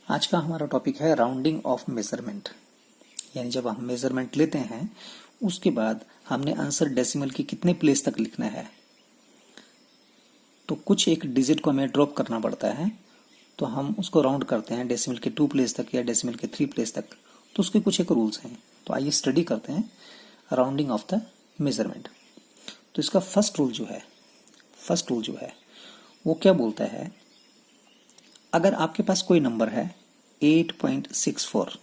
आज का हमारा टॉपिक है राउंडिंग ऑफ मेजरमेंट। यानी जब हम मेजरमेंट लेते हैं उसके बाद हमने आंसर डेसिमल की कितने प्लेस तक लिखना है, तो कुछ एक डिजिट को हमें ड्रॉप करना पड़ता है, तो हम उसको राउंड करते हैं डेसिमल के 2 प्लेस तक या डेसिमल के 3 प्लेस तक। तो उसके कुछ एक रूल्स हैं, तो आइए स्टडी करते हैं राउंडिंग ऑफ द मेजरमेंट। तो इसका फर्स्ट रूल जो है वो क्या बोलता है, अगर आपके पास कोई नंबर है 8.64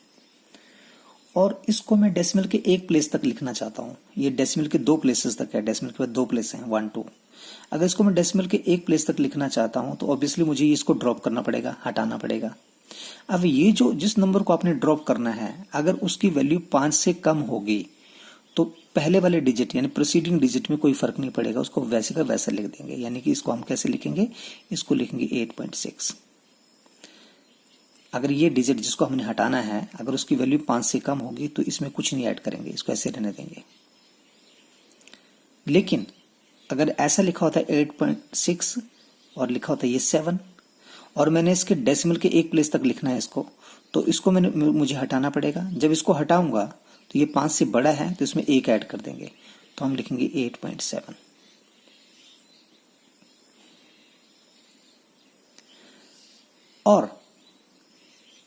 और इसको मैं डेसिमल के 1 प्लेस तक लिखना चाहता हूँ, ये डेसिमल के 2 प्लेसेस तक है, डेसिमल के बाद 2 प्लेस हैं 1 2। अगर इसको मैं डेसिमल के 1 प्लेस तक लिखना चाहता हूँ तो ऑब्वियसली मुझे इसको ड्रॉप करना पड़ेगा, हटाना पड़ेगा। अब ये जिस नंबर को आपने ड्रॉप करना है, अगर उसकी वैल्यू 5 से कम होगी तो पहले वाले डिजिट यानी प्रोसीडिंग डिजिट में कोई फर्क नहीं पड़ेगा, उसको वैसे का वैसा लिख देंगे। यानी कि इसको हम कैसे लिखेंगे, इसको लिखेंगे 8.6। अगर ये डिजिट जिसको हमने हटाना है अगर उसकी वैल्यू 5 से कम होगी तो इसमें कुछ नहीं ऐड करेंगे, इसको ऐसे रहने देंगे। लेकिन अगर ऐसा लिखा होता है 8.6 और लिखा होता है ये 7 और मैंने इसके डेसिमल के 1 प्लेस तक लिखना है इसको, तो इसको मुझे हटाना पड़ेगा। जब इसको हटाऊंगा तो ये 5 से बड़ा है तो इसमें 1 ऐड कर देंगे, तो हम लिखेंगे 8.7। और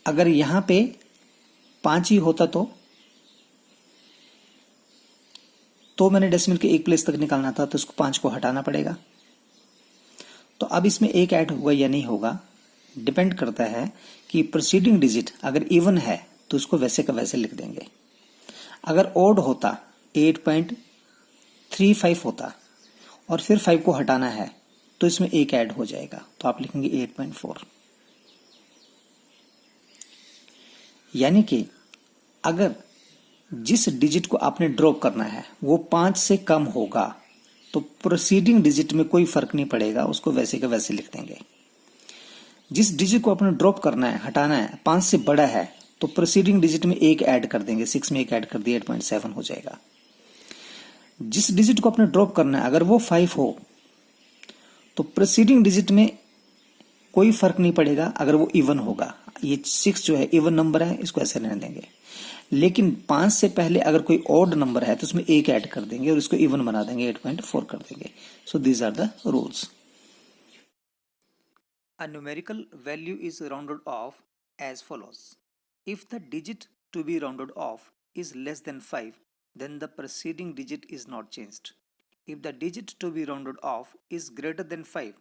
अगर यहां पे 5 ही होता तो मैंने डेसिमल के 1 प्लेस तक निकालना था, तो इसको 5 को हटाना पड़ेगा। तो अब इसमें 1 ऐड होगा या नहीं होगा, डिपेंड करता है कि प्रीसीडिंग डिजिट अगर इवन है तो उसको वैसे का वैसे लिख देंगे। अगर ओड होता 8.35 होता और फिर 5 को हटाना है तो इसमें 1 ऐड हो जाएगा, तो आप लिखेंगे 8.4। यानी कि अगर जिस डिजिट को आपने ड्रॉप करना है वो 5 से कम होगा तो प्रोसीडिंग डिजिट में कोई फर्क नहीं पड़ेगा, उसको वैसे का वैसे लिख देंगे। जिस डिजिट को आपने ड्रॉप करना है, हटाना है, 5 से बड़ा है, तो प्रोसीडिंग डिजिट में 1 ऐड कर देंगे, 6 में 1 ऐड कर दिया 8.7 हो जाएगा। जिस डिजिट को आपने ड्रॉप करना है अगर वो 5 हो तो प्रोसीडिंग डिजिट में कोई फर्क नहीं पड़ेगा अगर वो इवन होगा। ये 6 जो है इवन नंबर है, इसको ऐसे रहने देंगे। लेकिन 5 से पहले अगर कोई ऑड नंबर है तो उसमें 1 ऐड कर देंगे और इसको इवन बना देंगे, 8.4 कर देंगे। So these are the rules. A numerical value is rounded off as follows. If the digit to be rounded off is less than 5, then the preceding digit is not changed. If the digit to be rounded off is greater than 5,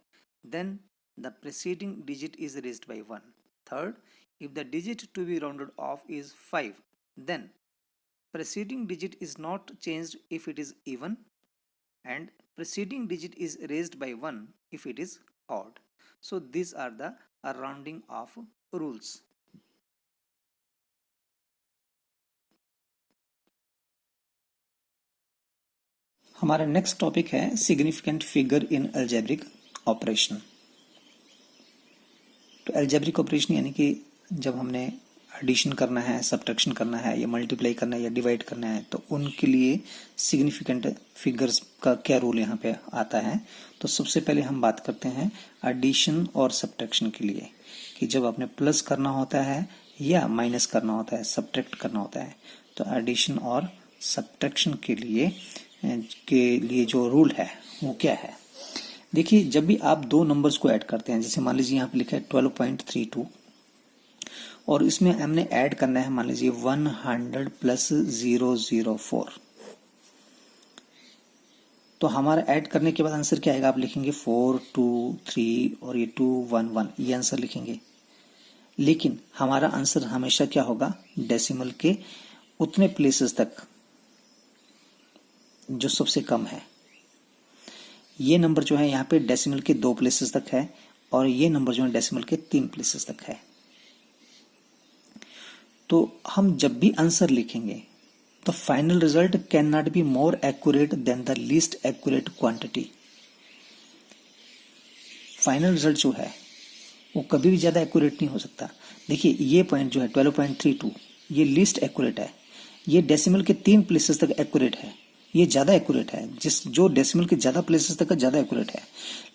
then the preceding digit is raised by 1. Third, if the digit to be rounded off is 5, then preceding digit is not changed if it is even, and preceding digit is raised by 1 if it is odd. So these are the rounding off rules. हमारा next topic है significant figure in algebraic operation. तो algebraic operation यानी कि जब हमने addition करना है, subtraction करना है या मल्टीप्लाई करना है या डिवाइड करना है, तो उनके लिए सिग्निफिकेंट फिगर्स का क्या रोल यहाँ पे आता है। तो सबसे पहले हम बात करते हैं एडिशन और सब्ट्रैक्शन के लिए, कि जब आपने प्लस करना होता है या माइनस करना होता है, सब्ट्रैक्ट करना होता है, तो एडिशन और सब्ट्रैक्शन के लिए जो रूल है वो क्या है। देखिए, जब भी आप दो नंबर्स को ऐड करते हैं, जैसे मान लीजिए यहाँ पे लिखा है 12.32 और इसमें हमने ऐड करना है मान लीजिए 100 प्लस 004, तो हमारा ऐड करने के बाद आंसर क्या आएगा, आप लिखेंगे 423 और ये 211, ये आंसर लिखेंगे। लेकिन हमारा आंसर हमेशा क्या होगा, डेसिमल के उतने प्लेसेस तक जो सबसे कम है। ये नंबर जो है यहाँ पे डेसिमल के 2 प्लेसेस तक है और ये नंबर जो है डेसिमल के 3 प्लेसेस तक है। तो हम जब भी आंसर लिखेंगे तो final result can not be more accurate then the least accurate quantity. Final result जो है वो कभी भी ज्यादा एक्यूरेट नहीं हो सकता। देखिए, ये पॉइंट जो है 12.32 ये लीस्ट एक्यूरेट है, ये डेसिमल के 3 प्लेसेस तक एक्यूरेट है, ये ज्यादा एक्यूरेट है। जो डेसिमल के ज्यादा प्लेसेस तक ज्यादा एक्यूरेट है।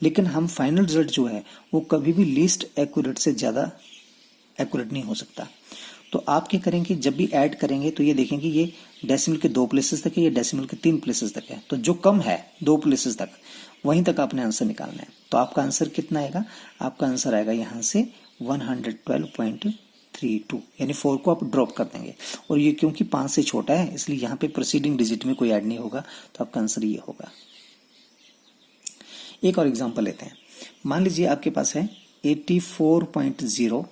लेकिन हम फाइनल रिजल्ट जो है वो कभी भी लीस्ट एक्यूरेट से ज्यादा एक्यूरेट नहीं हो सकता। तो आप क्या करेंगे, जब भी ऐड करेंगे तो ये देखेंगे ये डेसिमल के 2 प्लेसेस तक है, ये डेसिमल के 3 प्लेसेस तक है, तो जो कम है 2 प्लेसेस तक वहीं तक आपने आंसर निकालना है। तो आपका आंसर कितना आएगा, आपका आंसर आएगा यहाँ से 112.32, यानी 4 को आप ड्रॉप कर देंगे। और ये क्योंकि 5 से छोटा है इसलिए यहाँ पे प्रोसीडिंग डिजिट में कोई ऐड नहीं होगा, तो आपका आंसर ये होगा। एक और एग्जांपल लेते हैं। मान लीजिए आपके पास है 84.0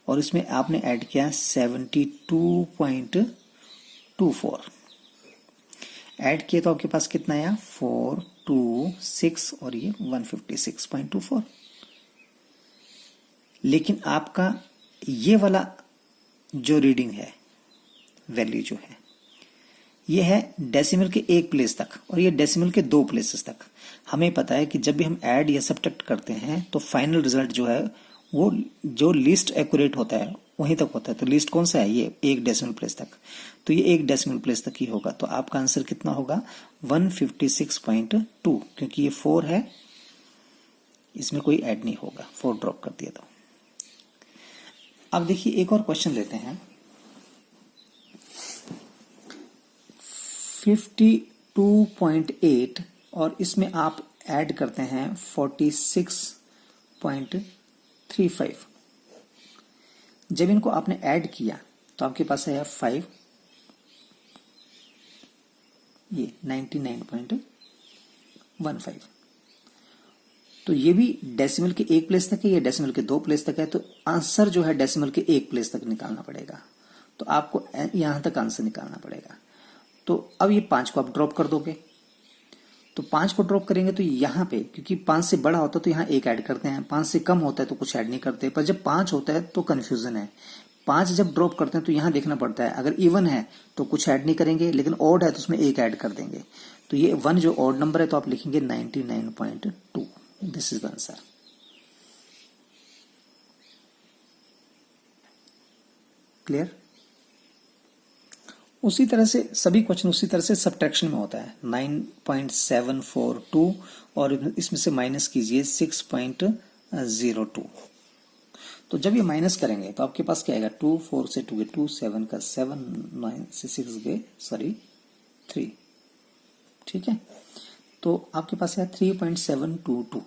और इसमें आपने ऐड किया 72.24, ऐड किए तो आपके पास कितना आया 426 और ये 156.24। लेकिन आपका ये वाला जो रीडिंग है, वैल्यू जो है, ये है डेसिमल के 1 प्लेस तक और ये डेसिमल के 2 प्लेसेस तक। हमें पता है कि जब भी हम ऐड या सब्ट्रैक्ट करते हैं तो फाइनल रिजल्ट जो है वो जो लीस्ट एक्यूरेट होता है वहीं तक होता है। तो लीस्ट कौन सा है, ये 1 डेसिमल प्लेस तक, तो ये 1 डेसिमल प्लेस तक ही होगा। तो आपका आंसर कितना होगा 156.2, क्योंकि ये 4 है, इसमें कोई ऐड नहीं होगा, 4 ड्रॉप कर दिया। तो अब देखिए एक और क्वेश्चन लेते हैं। 52.8 और इसमें आप ऐड करते हैं 46.35। जब इनको आपने ऐड किया तो आपके पास आया 5, ये 99.15। तो ये भी डेसिमल के 1 प्लेस तक है, ये डेसिमल के 2 प्लेस तक है, तो आंसर जो है डेसिमल के 1 प्लेस तक निकालना पड़ेगा। तो आपको यहां तक आंसर निकालना पड़ेगा। तो अब ये 5 को आप ड्रॉप कर दोगे, तो 5 को ड्रॉप करेंगे तो यहाँ पे क्योंकि 5 से बड़ा होता है तो यहाँ 1 ऐड करते हैं, 5 से कम होता है तो कुछ ऐड नहीं करते। पर जब 5 होता है तो कंफ्यूजन है, 5 जब ड्रॉप करते हैं तो यहाँ देखना पड़ता है, अगर इवन है तो कुछ ऐड नहीं करेंगे, लेकिन ऑड है तो उसमें 1 ऐड कर देंगे। तो ये 1 जो ऑड नंबर है तो आप लिखेंगे 99.2। This is the answer. Clear. उसी तरह से सभी क्वेश्चन उसी तरह से सब्ट्रैक्शन में होता है। 9.742 और इसमें से माइनस कीजिए 6.02। तो जब ये माइनस करेंगे तो आपके पास क्या आएगा 2 4 से 2 गए 2 7 का 7 9 से 6 गए 3। ठीक है, तो आपके पास है 3.722।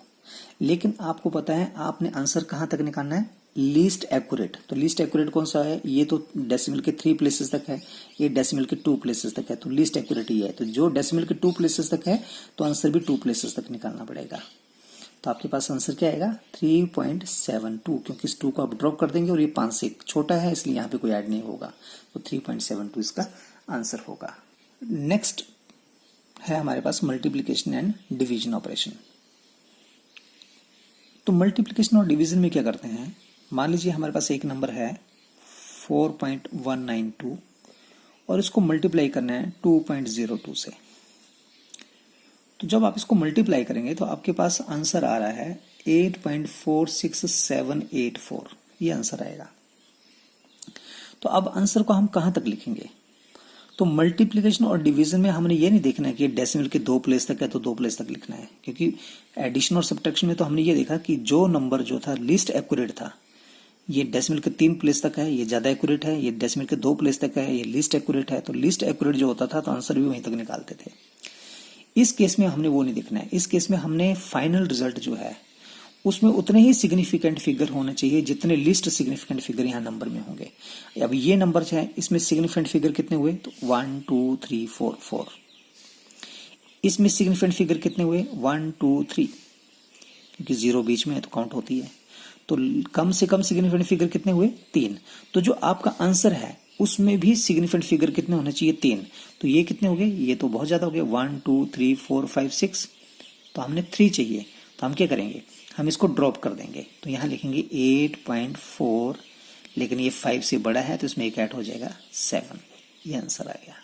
लेकिन आपको पता है आपने आंसर कहां तक निकालना है, लीस्ट एक्यूरेट। तो लीस्ट एक्यूरेट कौन सा है, ये तो डेसिमल के 3 प्लेसेस तक है, ये डेसिमल के 2 प्लेसेस तक है, तो लीस्ट एक्यूरेट ये है। तो जो डेसिमल के 2 प्लेसेस तक है तो आंसर भी 2 प्लेसेस तक निकालना पड़ेगा। तो आपके पास आंसर क्या आएगा 3.72, क्योंकि इस 2 को आप ड्रॉप कर देंगे और ये 5 से छोटा है इसलिए यहाँ पे कोई ऐड नहीं होगा, तो 3.72 इसका आंसर होगा। नेक्स्ट है हमारे पास मल्टीप्लीकेशन एंड डिवीजन ऑपरेशन। तो मल्टीप्लीकेशन और डिवीजन में क्या करते हैं, मान लीजिए हमारे पास एक नंबर है 4.192 और इसको मल्टीप्लाई करना है 2.02 से। तो जब आप इसको मल्टीप्लाई करेंगे तो आपके पास आंसर आ रहा है 8.46784, ये आंसर आएगा। तो अब आंसर को हम कहां तक लिखेंगे, तो मल्टीप्लिकेशन और डिवीजन में हमने ये नहीं देखना है कि डेसिमल के 2 प्लेस तक है तो 2 प्लेस तक लिखना है, क्योंकि एडिशन और सब्ट्रैक्शन में तो हमने ये देखा कि जो नंबर जो था लीस्ट एक्यूरेट था, ये डेसिमल के 3 प्लेस तक है, ये ज्यादा एक्यूरेट है, ये डेसिमल के 2 प्लेस तक है, ये लीस्ट एक्यूरेट है। तो लीस्ट एक्यूरेट जो होता था तो आंसर भी वहीं तक निकालते थे। इस केस में हमने वो नहीं देखना है, इस केस में हमने फाइनल रिजल्ट जो है उसमें उतने ही सिग्निफिकेंट फिगर होने चाहिए जितने लिस्ट सिग्निफिकेंट फिगर यहाँ नंबर में होंगे। अब ये नंबर है, इसमें सिग्निफिकेंट फिगर कितने हुए, तो 1 2 3 4 4। इसमें सिग्निफिकेंट फिगर कितने हुए 1 2 3, क्योंकि 0 बीच में है तो काउंट होती है। तो कम से कम सिग्निफिकेंट फिगर कितने हुए 3। तो जो आपका आंसर है उसमें भी सिग्निफिकेंट फिगर कितने होने चाहिए 3। तो ये कितने हो गए, ये तो बहुत ज्यादा हो गए 1 2 3 4 5 6। तो हमने 3 चाहिए, तो हम क्या करेंगे, हम इसको ड्रॉप कर देंगे। तो यहां लिखेंगे 8.4, लेकिन ये 5 से बड़ा है तो इसमें एक ऐड हो जाएगा 7। ये आंसर आ गया।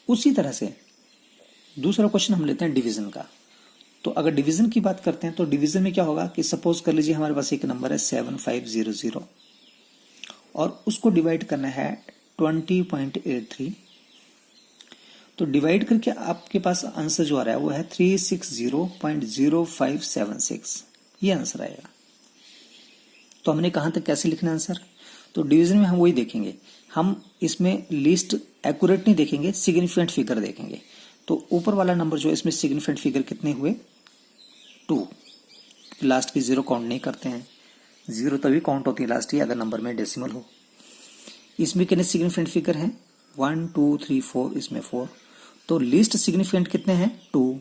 उसी तरह से दूसरा क्वेश्चन हम लेते हैं डिवीजन का। तो अगर डिवीजन की बात करते हैं तो डिवीजन में क्या होगा कि सपोज कर लीजिए हमारे पास एक नंबर है 7500 और उसको डिवाइड करना है 20.83। तो डिवाइड करके आपके पास आंसर जो आ रहा है वो है 360.0576। ये आंसर आएगा। तो हमने कहाँ तक कैसे लिखना आंसर, तो डिवीजन में हम वही देखेंगे, हम इसमें लिस्ट एक्यूरेट नहीं देखेंगे, सिग्निफिकेंट फिगर देखेंगे। तो ऊपर वाला नंबर जो है इसमें सिग्निफिकेंट फिगर कितने हुए, 2। लास्ट की 0 काउंट नहीं करते हैं, 0 तभी काउंट होती है लास्ट की अगर नंबर में डेसिमल हो। इसमें कितने सिग्निफिकेंट फिगर हैं, 1 2 3 4, इसमें 4। तो लीस्ट सिग्निफिकेंट कितने हैं, 2।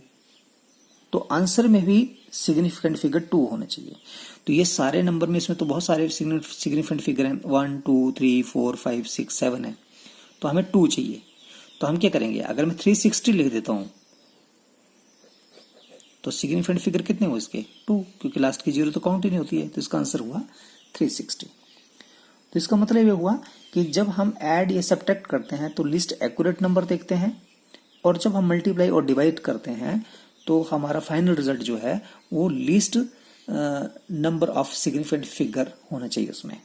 तो आंसर में भी सिग्निफिकेंट फिगर 2 होने चाहिए। तो ये सारे नंबर में इसमें तो बहुत सारे सिग्निफिकेंट फिगर हैं, 1 2 3 4 5 6 7 है, तो हमें 2 चाहिए। तो हम क्या करेंगे, अगर मैं 360 लिख देता हूं तो सिग्निफिकेंट फिगर कितने हुए इसके, 2, क्योंकि लास्ट की 0 तो काउंट ही नहीं होती है। तो इसका आंसर हुआ 360। तो इसका मतलब ये हुआ कि जब हम ऐड या सब्ट्रैक्ट करते हैं तो लिस्ट एक्यूरेट नंबर देखते हैं, और जब हम मल्टीप्लाई और डिवाइड करते हैं तो हमारा फाइनल रिजल्ट जो है वो least number of significant figure होना चाहिए उसमें।